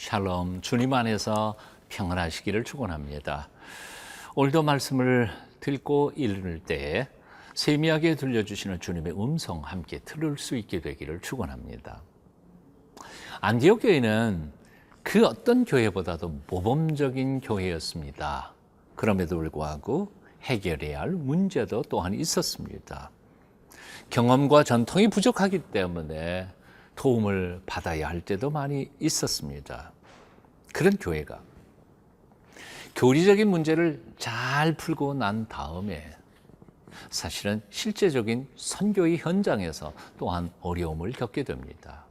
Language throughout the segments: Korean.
샬롬, 주님 안에서 평안하시기를 축원합니다. 오늘도 말씀을 듣고 읽을 때 세미하게 들려주시는 주님의 음성 함께 들을 수 있게 되기를 축원합니다. 안디옥 교회는 그 어떤 교회보다도 모범적인 교회였습니다. 그럼에도 불구하고 해결해야 할 문제도 또한 있었습니다. 경험과 전통이 부족하기 때문에 도움을 받아야 할 때도 많이 있었습니다. 그런 교회가 교리적인 문제를 잘 풀고 난 다음에 사실은 실제적인 선교의 현장에서 또한 어려움을 겪게 됩니다.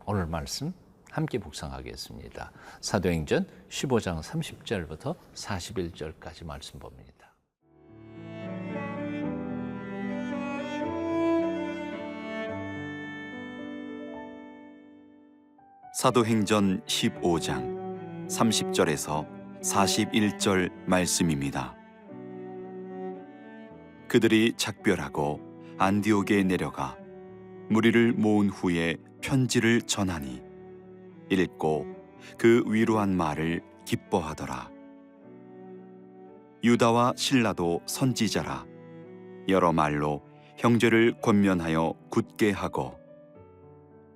오늘 말씀 함께 묵상하겠습니다. 사도행전 15장 30절부터 41절까지 말씀 봅니다. 사도행전 15장 30절에서 41절 말씀입니다. 그들이 작별하고 안디옥에 내려가 무리를 모은 후에 편지를 전하니 읽고 그 위로한 말을 기뻐하더라. 유다와 실라도 선지자라 여러 말로 형제를 권면하여 굳게 하고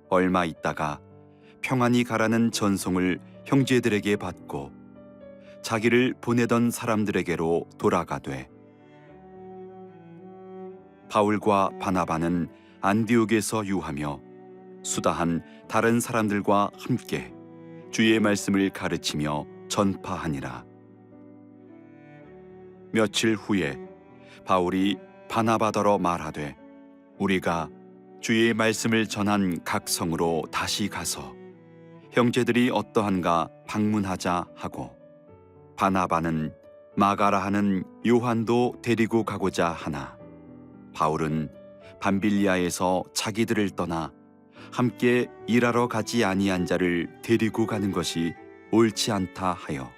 얼마 있다가 평안히 가라는 전송을 형제들에게 받고 자기를 보내던 사람들에게로 돌아가되 바울과 바나바는 안디옥에서 유하며 수다한 다른 사람들과 함께 주의 말씀을 가르치며 전파하니라. 며칠 후에 바울이 바나바더러 말하되 우리가 주의 말씀을 전한 각 성으로 다시 가서 형제들이 어떠한가 방문하자 하고 바나바는 마가라 하는 요한도 데리고 가고자 하나 바울은 밤빌리아에서 자기들을 떠나 함께 일하러 가지 아니한 자를 데리고 가는 것이 옳지 않다 하여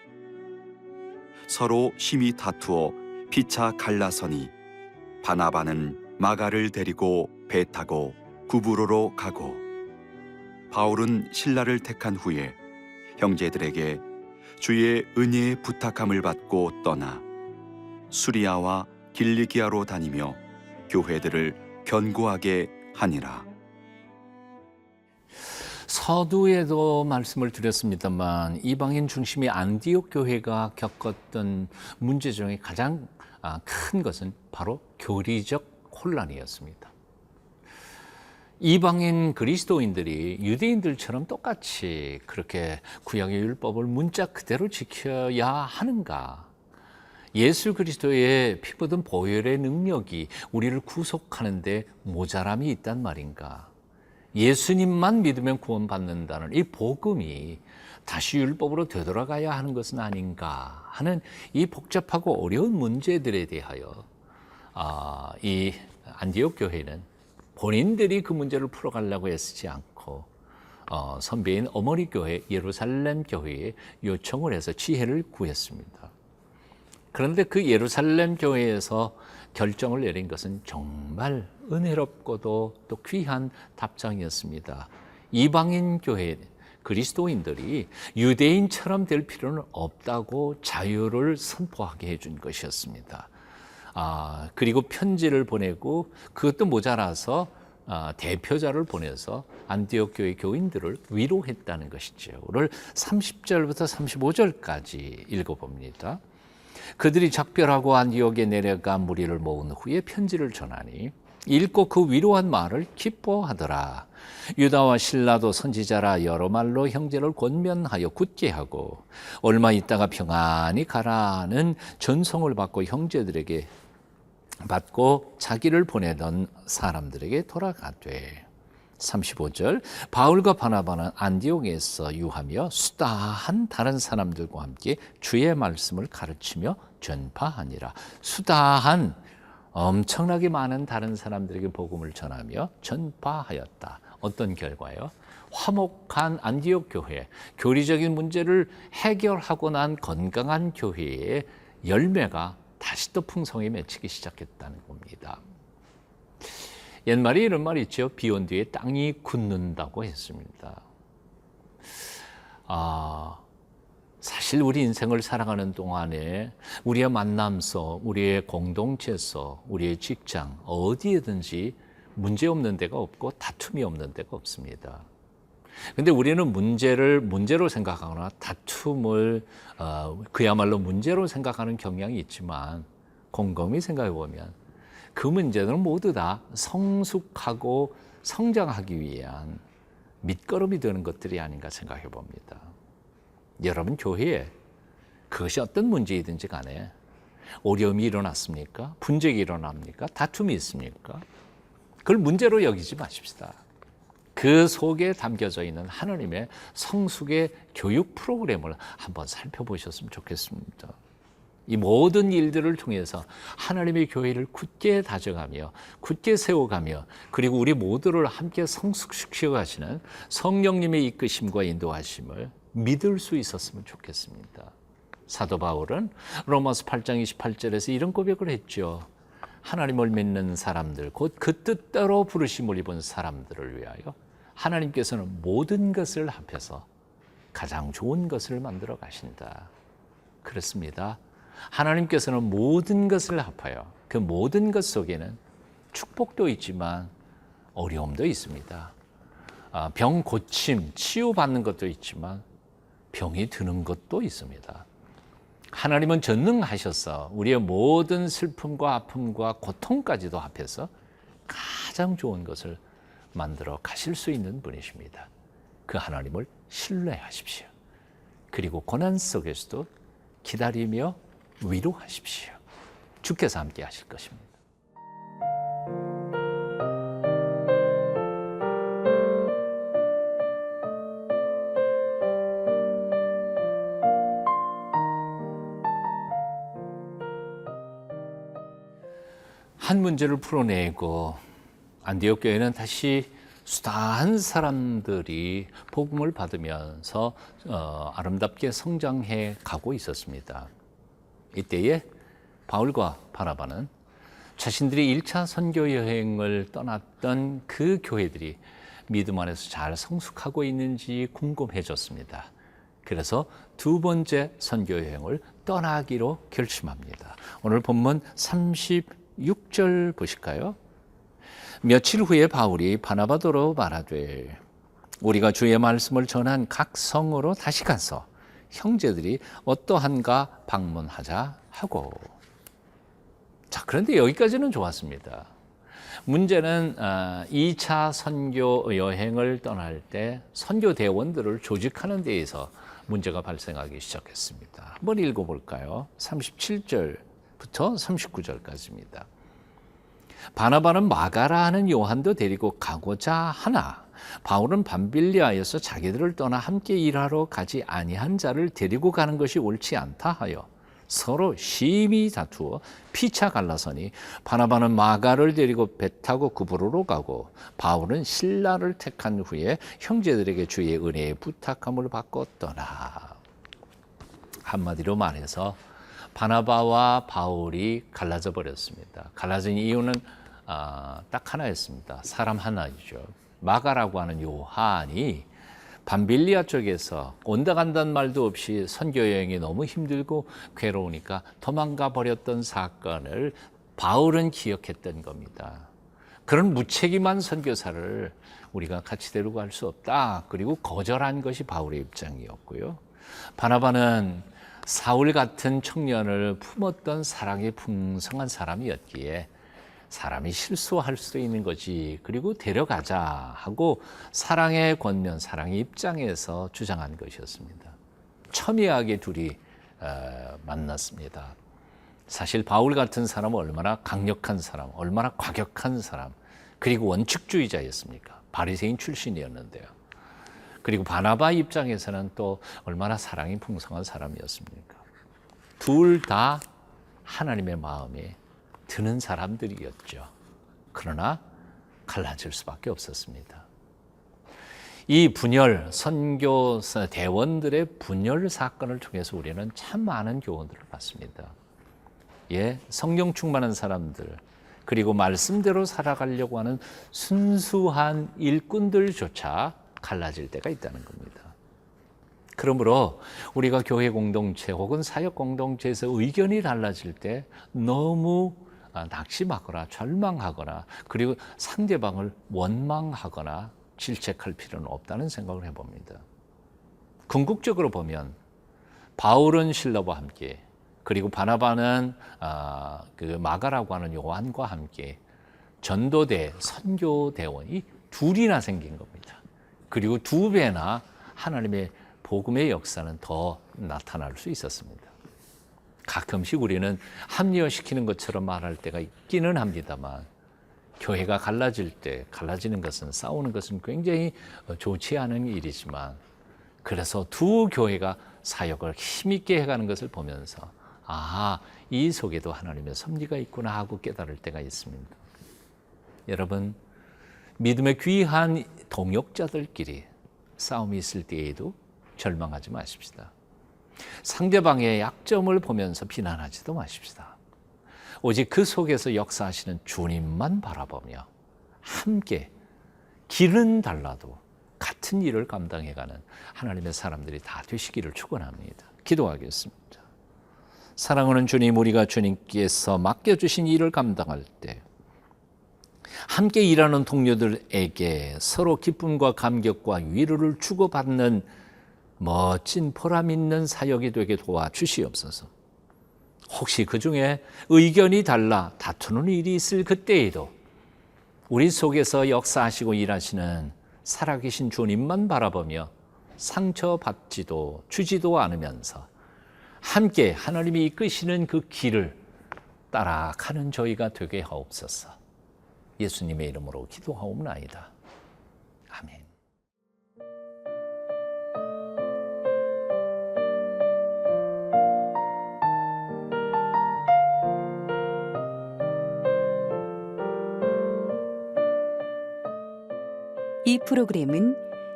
서로 심히 다투어 피차 갈라서니 바나바는 마가를 데리고 배 타고 구브로로 가고 바울은 신라를 택한 후에 형제들에게 주의 은혜의 부탁함을 받고 떠나 수리아와 길리기아로 다니며 교회들을 견고하게 하니라. 서두에도 말씀을 드렸습니다만 이방인 중심의 안디옥 교회가 겪었던 문제 중에 가장 큰 것은 바로 교리적 혼란이었습니다. 이방인 그리스도인들이 유대인들처럼 똑같이 그렇게 구약의 율법을 문자 그대로 지켜야 하는가? 예수 그리스도의 피 묻은 보혈의 능력이 우리를 구속하는 데 모자람이 있단 말인가? 예수님만 믿으면 구원받는다는 이 복음이 다시 율법으로 되돌아가야 하는 것은 아닌가 하는 이 복잡하고 어려운 문제들에 대하여 이 안디옥 교회는 본인들이 그 문제를 풀어가려고 애쓰지 않고 선배인 어머니 교회 예루살렘 교회에 요청을 해서 지혜를 구했습니다. 그런데 그 예루살렘 교회에서 결정을 내린 것은 정말 은혜롭고도 또 귀한 답장이었습니다. 이방인 교회 그리스도인들이 유대인처럼 될 필요는 없다고 자유를 선포하게 해준 것이었습니다. 그리고 편지를 보내고 그것도 모자라서 대표자를 보내서 안디옥 교회 교인들을 위로했다는 것이죠. 오늘 30절부터 35절까지 읽어봅니다. 그들이 작별하고 안디옥에 내려가 무리를 모은 후에 편지를 전하니 읽고 그 위로한 말을 기뻐하더라. 유다와 실라도 선지자라 여러 말로 형제를 권면하여 굳게 하고 얼마 있다가 평안히 가라는 전송을 받고 형제들에게 받고 자기를 보내던 사람들에게 돌아가되 35절 바울과 바나바는 안디옥에서 유하며 수다한 다른 사람들과 함께 주의 말씀을 가르치며 전파하니라. 수다한 엄청나게 많은 다른 사람들에게 복음을 전하며 전파하였다. 어떤 결과요? 화목한 안디옥 교회, 교리적인 문제를 해결하고 난 건강한 교회의 열매가 다시 또 풍성히 맺히기 시작했다는 겁니다. 옛말에 이런 말이 있죠. 비 온 뒤에 땅이 굳는다고 했습니다. 사실 우리 인생을 살아가는 동안에 우리의 만남 속, 우리의 공동체 속, 우리의 직장, 어디에든지 문제 없는 데가 없고 다툼이 없는 데가 없습니다. 근데 우리는 문제를 문제로 생각하거나 다툼을 그야말로 문제로 생각하는 경향이 있지만 곰곰이 생각해 보면 그 문제는 모두 다 성숙하고 성장하기 위한 밑거름이 되는 것들이 아닌가 생각해 봅니다. 여러분 교회에 그것이 어떤 문제이든지 간에 어려움이 일어났습니까? 분쟁이 일어납니까? 다툼이 있습니까? 그걸 문제로 여기지 마십시다. 그 속에 담겨져 있는 하나님의 성숙의 교육 프로그램을 한번 살펴보셨으면 좋겠습니다. 이 모든 일들을 통해서 하나님의 교회를 굳게 다져가며 굳게 세워가며 그리고 우리 모두를 함께 성숙시켜 가시는 성령님의 이끄심과 인도하심을 믿을 수 있었으면 좋겠습니다. 사도 바울은 로마서 8장 28절에서 이런 고백을 했죠. 하나님을 믿는 사람들, 곧 그 뜻대로 부르심을 입은 사람들을 위하여 하나님께서는 모든 것을 합해서 가장 좋은 것을 만들어 가신다. 그렇습니다. 하나님께서는 모든 것을 합하여 그 모든 것 속에는 축복도 있지만 어려움도 있습니다. 병 고침, 치유받는 것도 있지만 병이 드는 것도 있습니다. 하나님은 전능하셔서 우리의 모든 슬픔과 아픔과 고통까지도 합해서 가장 좋은 것을 만들어 가실 수 있는 분이십니다. 그 하나님을 신뢰하십시오. 그리고 고난 속에서도 기다리며 위로하십시오. 주께서 함께 하실 것입니다. 한 문제를 풀어내고 안디옥 교회는 다시 수다한 사람들이 복음을 받으면서 아름답게 성장해 가고 있었습니다. 이때에 바울과 바나바는 자신들이 1차 선교 여행을 떠났던 그 교회들이 믿음 안에서 잘 성숙하고 있는지 궁금해졌습니다. 그래서 두 번째 선교 여행을 떠나기로 결심합니다. 오늘 본문 36절 보실까요? 며칠 후에 바울이 바나바더로 말하되 우리가 주의 말씀을 전한 각 성으로 다시 가서 형제들이 어떠한가 방문하자 하고. 자, 그런데 여기까지는 좋았습니다. 문제는 2차 선교 여행을 떠날 때 선교 대원들을 조직하는 데에서 문제가 발생하기 시작했습니다. 한번 읽어볼까요? 37절부터 39절까지입니다. 바나바는 마가라 하는 요한도 데리고 가고자 하나 바울은 밤빌리아에서 자기들을 떠나 함께 일하러 가지 아니한 자를 데리고 가는 것이 옳지 않다 하여 서로 심히 다투어 피차 갈라서니 바나바는 마가를 데리고 배 타고 구브로로 가고 바울은 실라를 택한 후에 형제들에게 주의 은혜에 부탁함을 받고 떠나. 한마디로 말해서 바나바와 바울이 갈라져 버렸습니다. 갈라진 이유는 딱 하나였습니다. 사람 하나이죠. 마가라고 하는 요한이 밤빌리아 쪽에서 온다 간다는 말도 없이 선교 여행이 너무 힘들고 괴로우니까 도망가 버렸던 사건을 바울은 기억했던 겁니다. 그런 무책임한 선교사를 우리가 같이 데리고 갈 수 없다. 그리고 거절한 것이 바울의 입장이었고요. 바나바는 사울 같은 청년을 품었던 사랑이 풍성한 사람이었기에 사람이 실수할 수도 있는 거지. 그리고 데려가자 하고 사랑의 권면, 사랑의 입장에서 주장한 것이었습니다. 첨예하게 둘이 만났습니다. 사실 바울 같은 사람은 얼마나 강력한 사람, 얼마나 과격한 사람, 그리고 원칙주의자였습니까? 바리새인 출신이었는데요. 그리고 바나바 입장에서는 또 얼마나 사랑이 풍성한 사람이었습니까? 둘 다 하나님의 마음에 드는 사람들이었죠. 그러나 갈라질 수밖에 없었습니다. 이 분열, 선교 대원들의 분열 사건을 통해서 우리는 참 많은 교훈들을 받습니다. 성령 충만한 사람들, 그리고 말씀대로 살아가려고 하는 순수한 일꾼들조차 갈라질 때가 있다는 겁니다. 그러므로 우리가 교회 공동체 혹은 사역 공동체에서 의견이 달라질 때 너무 낙심하거나 절망하거나 그리고 상대방을 원망하거나 질책할 필요는 없다는 생각을 해봅니다. 궁극적으로 보면 바울은 실라와 함께 그리고 바나바는 그 마가라고 하는 요한과 함께 전도대, 선교대원이 둘이나 생긴 겁니다. 그리고 두 배나 하나님의 복음의 역사는 더 나타날 수 있었습니다. 가끔씩 우리는 합리화시키는 것처럼 말할 때가 있기는 합니다만 교회가 갈라질 때 갈라지는 것은 싸우는 것은 굉장히 좋지 않은 일이지만 그래서 두 교회가 사역을 힘있게 해가는 것을 보면서 이 속에도 하나님의 섭리가 있구나 하고 깨달을 때가 있습니다. 여러분, 믿음의 귀한 동역자들끼리 싸움이 있을 때에도 절망하지 마십시다. 상대방의 약점을 보면서 비난하지도 마십시다. 오직 그 속에서 역사하시는 주님만 바라보며 함께 길은 달라도 같은 일을 감당해가는 하나님의 사람들이 다 되시기를 축원합니다. 기도하겠습니다. 사랑하는 주님, 우리가 주님께서 맡겨주신 일을 감당할 때 함께 일하는 동료들에게 서로 기쁨과 감격과 위로를 주고받는 멋진 보람 있는 사역이 되게 도와주시옵소서. 혹시 그 중에 의견이 달라 다투는 일이 있을 그때에도 우리 속에서 역사하시고 일하시는 살아계신 주님만 바라보며 상처받지도 주지도 않으면서 함께 하나님이 이끄시는 그 길을 따라가는 저희가 되게 하옵소서. 예수님의 이름으로 기도하옵나이다. 아멘. 이 프로그램은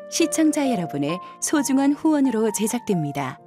시청자 여러분의 소중한 후원으로 제작됩니다.